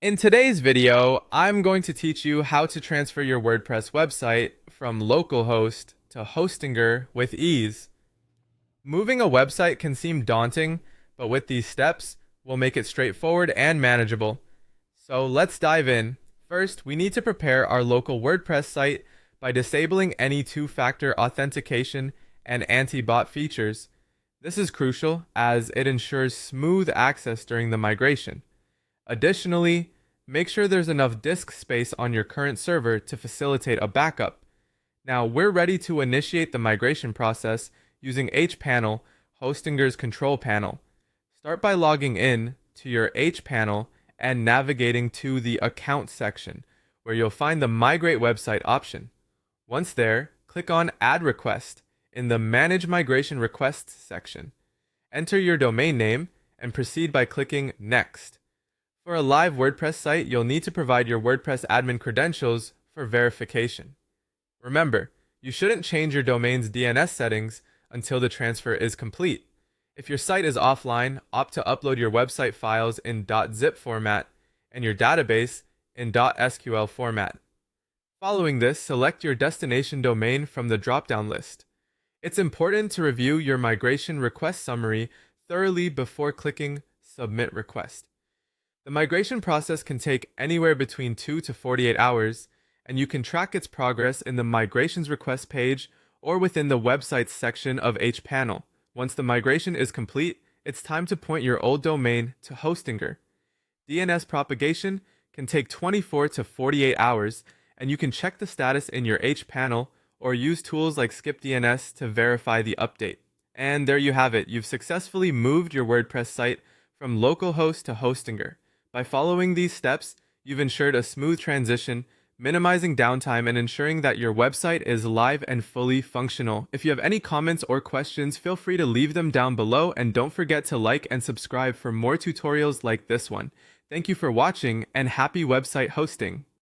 In today's video, I'm going to teach you how to transfer your WordPress website from Localhost to Hostinger with ease. Moving a website can seem daunting, but with these steps, we'll make it straightforward and manageable. So let's dive in. First, we need to prepare our local WordPress site by disabling any two-factor authentication and anti-bot features. This is crucial as it ensures smooth access during the migration. Additionally, make sure there's enough disk space on your current server to facilitate a backup. Now we're ready to initiate the migration process using hPanel, Hostinger's control panel. Start by logging in to your hPanel and navigating to the Account section, where you'll find the Migrate Website option. Once there, click on Add Request in the Manage Migration Requests section. Enter your domain name and proceed by clicking Next. For a live WordPress site, you'll need to provide your WordPress admin credentials for verification. Remember, you shouldn't change your domain's DNS settings until the transfer is complete. If your site is offline, opt to upload your website files in .zip format and your database in .sql format. Following this, select your destination domain from the drop-down list. It's important to review your migration request summary thoroughly before clicking Submit Request. The migration process can take anywhere between 2 to 48 hours, and you can track its progress in the Migrations Request page or within the Websites section of hPanel. Once the migration is complete, it's time to point your old domain to Hostinger. DNS propagation can take 24 to 48 hours, and you can check the status in your hPanel or use tools like SkipDNS to verify the update. And there you have it. You've successfully moved your WordPress site from Localhost to Hostinger. By following these steps, you've ensured a smooth transition, minimizing downtime and ensuring that your website is live and fully functional. If you have any comments or questions, feel free to leave them down below, and don't forget to like and subscribe for more tutorials like this one. Thank you for watching, and happy website hosting!